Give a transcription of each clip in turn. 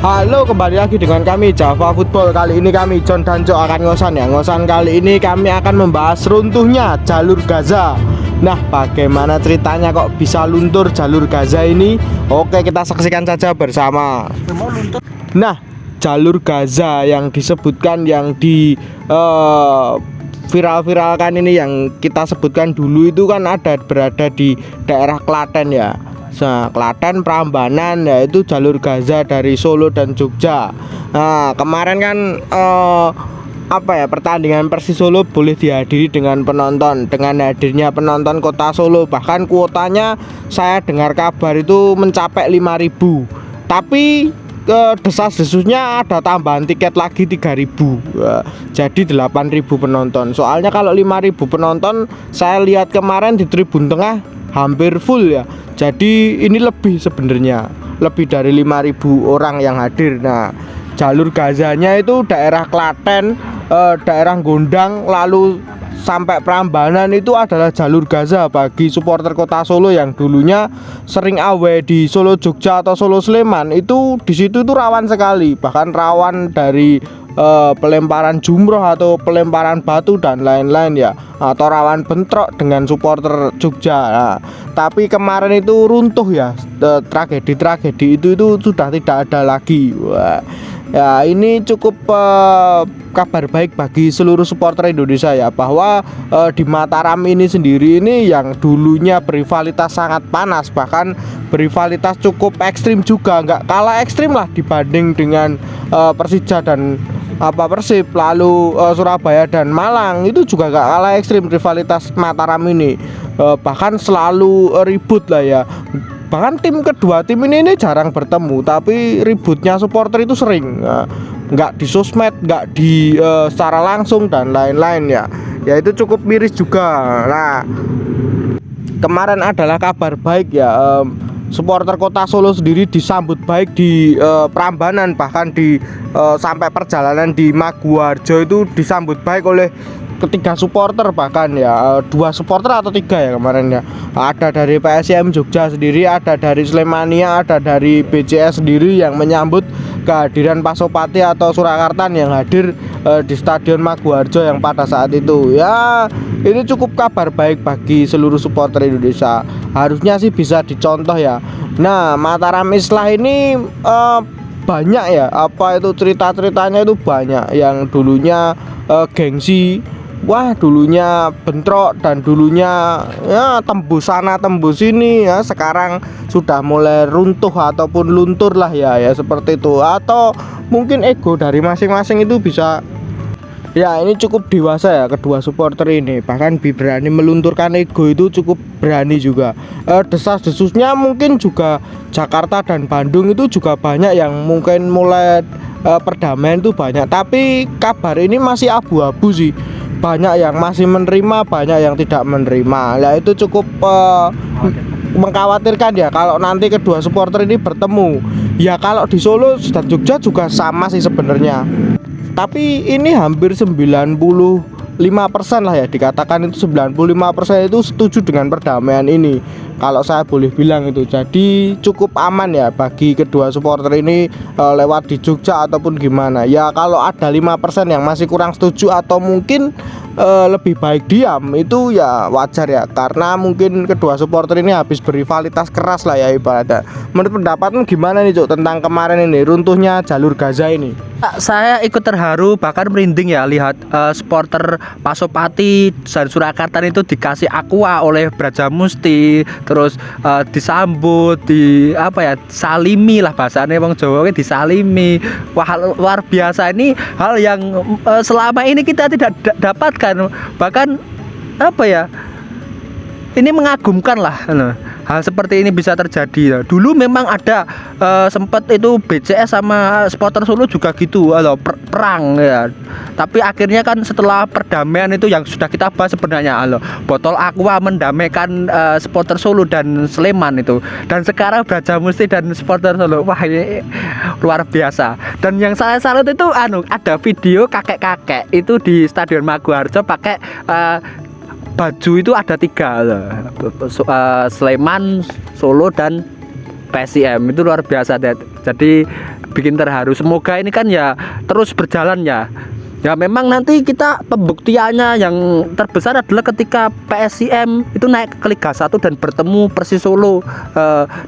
Halo, kembali lagi dengan kami Java Football. Kali ini kami John dan Jo akan ngosan ya. Ngosan kali ini kami akan membahas runtuhnya jalur Gaza. Nah, bagaimana ceritanya kok bisa luntur jalur Gaza ini? Oke, kita saksikan saja bersama. Nah, jalur Gaza yang disebutkan yang di viral-viralkan ini, yang kita sebutkan dulu itu kan berada di daerah Klaten ya. Nah, Klaten, Prambanan, yaitu jalur Gaza dari Solo dan Jogja. Nah, kemarin kan pertandingan Persis Solo boleh dihadiri dengan penonton. Dengan hadirnya penonton Kota Solo, bahkan kuotanya saya dengar kabar itu mencapai 5.000. Tapi desas-desusnya ada tambahan tiket lagi 3.000. Jadi 8.000 penonton. Soalnya kalau 5.000 penonton, saya lihat kemarin di tribun tengah hampir full ya. Jadi ini lebih, sebenarnya lebih dari 5.000 orang yang hadir. Nah, jalur Gazanya itu daerah Klaten, daerah Gondang, lalu sampai Prambanan itu adalah jalur Gaza bagi supporter Kota Solo yang dulunya sering away di Solo Jogja atau Solo Sleman. Itu di situ itu rawan sekali, bahkan rawan dari pelemparan jumroh atau pelemparan batu dan lain-lain ya, atau rawan bentrok dengan supporter Jogja. Nah, tapi kemarin itu runtuh ya, tragedi itu sudah tidak ada lagi. Wah, ya ini cukup kabar baik bagi seluruh supporter Indonesia ya, bahwa di Mataram ini sendiri ini yang dulunya berrivalitas sangat panas, bahkan berrivalitas cukup ekstrim juga, nggak kalah ekstrim lah dibanding dengan Persija dan Persib, lalu Surabaya dan Malang, itu juga gak kalah ekstrim rivalitas Mataram ini. Bahkan selalu ribut lah ya. Bahkan kedua tim ini jarang bertemu, tapi ributnya supporter itu sering, nggak di sosmed, nggak di secara langsung dan lain-lain ya. Ya itu cukup miris juga. Nah, kemarin adalah kabar baik ya, supporter Kota Solo sendiri disambut baik di Prambanan, bahkan sampai perjalanan di Maguwarjo itu disambut baik oleh ketiga supporter, bahkan ya 2 supporter atau 3 ya kemarin ya. Ada dari PSIM Jogja sendiri, ada dari Slemania, ada dari BCS sendiri yang menyambut kehadiran Pasopati atau Surakarta yang hadir di Stadion Maguwarjo yang pada saat itu. Ya, ini cukup kabar baik bagi seluruh supporter Indonesia. Harusnya sih bisa dicontoh ya. Nah, Mataram Islah ini banyak ya, cerita-ceritanya itu banyak, yang dulunya gengsi, wah dulunya bentrok, dan dulunya ya tembus sana tembus sini ya, sekarang sudah mulai runtuh ataupun luntur lah ya seperti itu. Atau mungkin ego dari masing-masing itu bisa. Ya, ini cukup dewasa ya kedua supporter ini, bahkan berani melunturkan ego, itu cukup berani juga. Desas-desusnya mungkin juga Jakarta dan Bandung itu juga banyak yang mungkin mulai perdamaian itu banyak, tapi kabar ini masih abu-abu sih. Banyak yang masih menerima, banyak yang tidak menerima. Ya itu cukup mengkhawatirkan ya kalau nanti kedua supporter ini bertemu. Ya kalau di Solo dan Jogja juga sama sih sebenarnya. Tapi ini hampir 95% lah ya, dikatakan itu 95% itu setuju dengan perdamaian ini, kalau saya boleh bilang itu. Jadi cukup aman ya bagi kedua supporter ini lewat di Jogja ataupun gimana. Ya kalau ada 5% yang masih kurang setuju atau mungkin lebih baik diam, itu ya wajar ya, karena mungkin kedua supporter ini habis berrivalitas keras lah ya ibaratnya. Menurut pendapatmu gimana nih Cuk tentang kemarin ini runtuhnya jalur Gaza ini? Saya ikut terharu, bahkan merinding ya lihat supporter Pasopati dan Surakarta itu dikasih aqua oleh Braja Musti, terus disambut, salimi lah bahasanya wong Jawa, disalimi. Wah, luar biasa, ini hal yang selama ini kita tidak dapatkan. Bahkan ini mengagumkan lah. Hal seperti ini bisa terjadi. Dulu memang ada sempat itu BCS sama supporter Solo juga gitu, perang ya. Tapi akhirnya kan setelah perdamaian itu yang sudah kita bahas sebenarnya, botol aqua mendamaikan supporter Solo dan Sleman itu. Dan sekarang Braja Musti dan supporter Solo, wah ini luar biasa. Dan yang saya salut itu ada video kakek-kakek itu di Stadion Maguwarjo pakai baju itu ada 3, Sleman, Solo dan PSIM. Itu luar biasa. Jadi bikin terharu. Semoga ini kan ya terus berjalan ya. Ya memang nanti kita pembuktiannya yang terbesar adalah ketika PSIM itu naik ke Liga 1 dan bertemu Persis Solo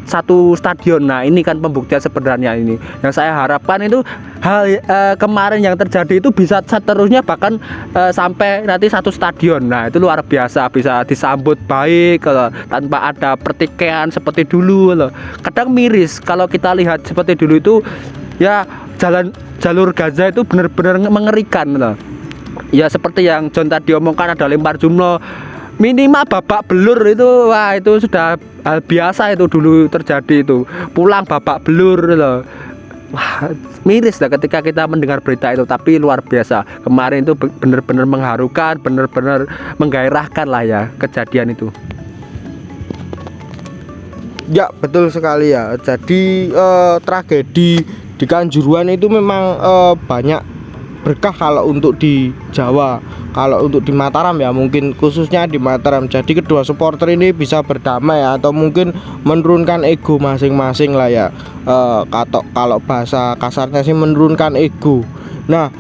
satu stadion. Nah ini kan pembuktian sebenarnya ini. Yang saya harapkan itu hal kemarin yang terjadi itu bisa seterusnya bahkan sampai nanti satu stadion. Nah itu luar biasa, bisa disambut baik tanpa ada pertikaian seperti dulu loh. Kadang miris kalau kita lihat seperti dulu itu ya jalur Gaza itu benar-benar mengerikan loh. Ya seperti yang John tadi omongkan, ada lempar jumlah minimal babak belur itu, wah itu sudah hal biasa itu dulu terjadi itu. Pulang babak belur loh. Wah, miris lah ketika kita mendengar berita itu, tapi luar biasa. Kemarin itu benar-benar mengharukan, benar-benar menggairahkan lah ya kejadian itu. Ya betul sekali ya. Jadi tragedi di Kanjuruhan itu memang banyak berkah kalau untuk di Jawa. Kalau untuk di Mataram ya mungkin khususnya di Mataram. Jadi kedua supporter ini bisa berdamai atau mungkin menurunkan ego masing-masing lah ya. Kalau bahasa kasarnya sih menurunkan ego. Nah,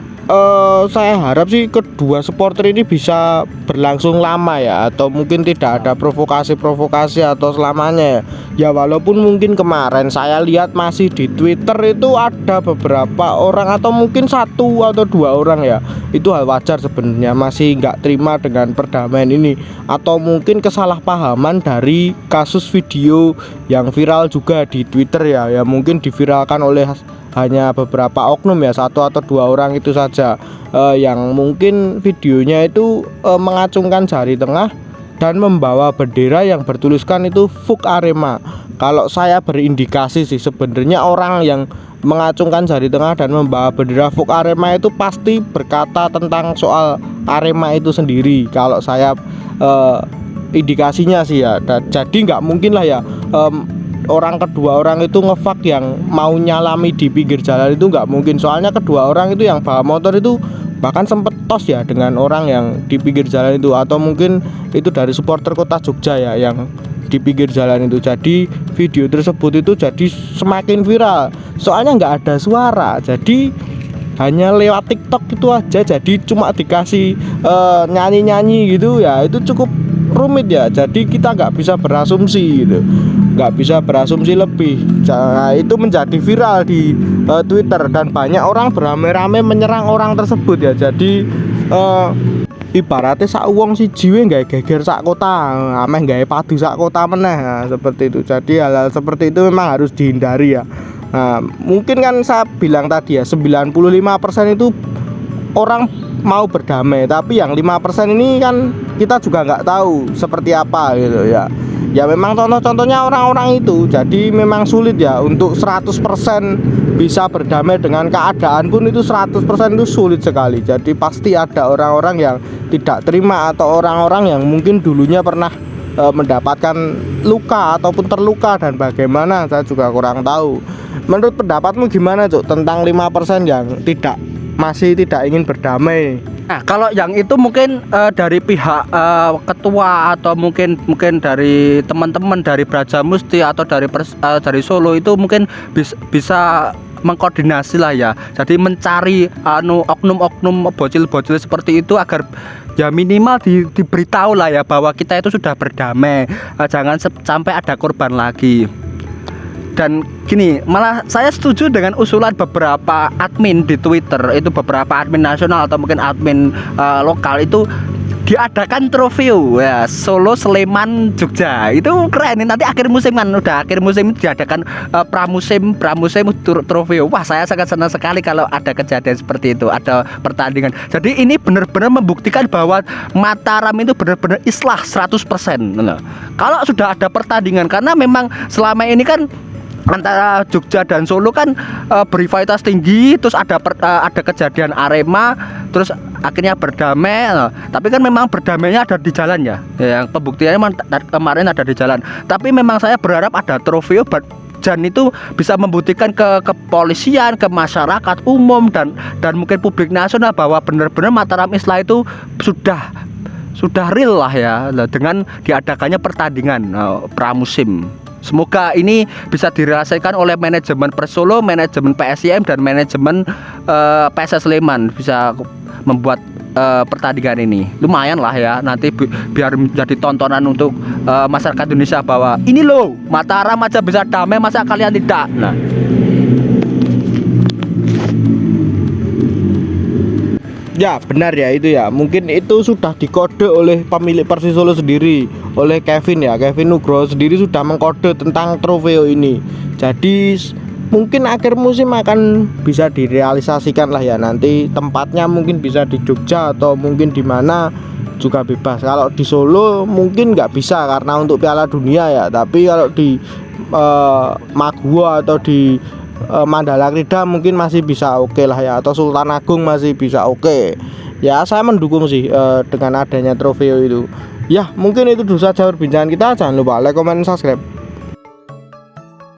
saya harap sih kedua supporter ini bisa berlangsung lama ya, atau mungkin tidak ada provokasi-provokasi atau selamanya ya. Ya walaupun mungkin kemarin saya lihat masih di Twitter itu ada beberapa orang atau mungkin satu atau dua orang ya, itu hal wajar sebenarnya, masih nggak terima dengan perdamaian ini, atau mungkin kesalahpahaman dari kasus video yang viral juga di Twitter ya, ya mungkin diviralkan oleh hanya beberapa oknum ya, satu atau dua orang itu saja, yang mungkin videonya itu mengacungkan jari tengah dan membawa bendera yang bertuliskan itu FUK Arema. Kalau saya berindikasi sih sebenarnya orang yang mengacungkan jari tengah dan membawa bendera FUK Arema itu pasti berkata tentang soal Arema itu sendiri. Kalau saya indikasinya sih ya, jadi nggak mungkin lah ya orang kedua orang itu ngefak yang mau nyalami di pinggir jalan itu nggak mungkin. Soalnya kedua orang itu yang bawa motor itu bahkan sempet tos ya dengan orang yang di pinggir jalan itu, atau mungkin itu dari supporter Kota Jogja ya yang di pinggir jalan itu. Jadi video tersebut itu jadi semakin viral, soalnya nggak ada suara, jadi hanya lewat TikTok itu aja, jadi cuma dikasih nyanyi-nyanyi gitu ya, itu cukup rumit ya. Jadi kita nggak bisa berasumsi gitu, nggak bisa berasumsi lebih. Nah, itu menjadi viral di Twitter dan banyak orang beramai-ramai menyerang orang tersebut ya. Jadi ibaratnya sak wong si jiwe nggak geger sak kota, ameh nggak padu sak kota meneh, nah, seperti itu. Jadi hal-hal seperti itu memang harus dihindari ya. Nah, mungkin kan saya bilang tadi ya 95% itu orang mau berdamai, tapi yang 5% ini kan kita juga nggak tahu seperti apa gitu ya. Ya memang contoh-contohnya orang-orang itu, jadi memang sulit ya untuk 100% bisa berdamai dengan keadaan pun, itu 100% itu sulit sekali. Jadi pasti ada orang-orang yang tidak terima atau orang-orang yang mungkin dulunya pernah mendapatkan luka ataupun terluka dan bagaimana saya juga kurang tahu. Menurut pendapatmu gimana Cuk tentang 5% yang masih tidak ingin berdamai? Nah, kalau yang itu mungkin dari pihak ketua atau mungkin dari teman-teman dari Brajamusti atau dari Solo itu mungkin bisa mengkoordinasi lah ya. Jadi mencari oknum-oknum bocil-bocil seperti itu agar ya minimal diberitahu lah ya bahwa kita itu sudah berdamai. Jangan sampai ada korban lagi. Dan gini, malah saya setuju dengan usulan beberapa admin di Twitter, itu beberapa admin nasional atau mungkin admin lokal itu diadakan trofeo ya, Solo, Sleman, Jogja. Itu keren. Nanti akhir musim kan, udah akhir musim itu diadakan pramusim trofeo. Wah, saya sangat senang sekali kalau ada kejadian seperti itu, ada pertandingan. Jadi ini benar-benar membuktikan bahwa Mataram itu benar-benar islah 100%. Nah, kalau sudah ada pertandingan, karena memang selama ini kan antara Jogja dan Solo kan berrivalitas tinggi, terus ada kejadian Arema, terus akhirnya berdamai. Tapi kan memang berdamainya ada di jalan ya, yang pembuktiannya kemarin ada di jalan. Tapi memang saya berharap ada trofeo dan itu bisa membuktikan ke kepolisian, ke masyarakat umum dan mungkin publik nasional bahwa benar-benar Mataram Islah itu sudah real lah ya, dengan diadakannya pertandingan pramusim. Semoga ini bisa direalisasikan oleh manajemen Persolo, manajemen PSIM dan manajemen PSS Sleman, bisa membuat pertandingan ini lumayan lah ya, nanti biar menjadi tontonan untuk masyarakat Indonesia bahwa ini loh Mataram aja bisa damai, masa kalian tidak. Nah, ya benar ya itu ya, mungkin itu sudah dikode oleh pemilik Persis Solo sendiri, oleh Kevin ya, Kevin Nugroho sendiri sudah mengkode tentang trofeo ini. Jadi mungkin akhir musim akan bisa direalisasikan lah ya, nanti tempatnya mungkin bisa di Jogja atau mungkin di mana juga bebas. Kalau di Solo mungkin nggak bisa karena untuk Piala Dunia ya, tapi kalau di Magua atau di Mandala Krida mungkin masih bisa oke lah ya, atau Sultan Agung masih bisa oke. Ya saya mendukung sih dengan adanya trofeo itu. Ya mungkin itu dulu saja perbincangan kita, jangan lupa like, comment, subscribe.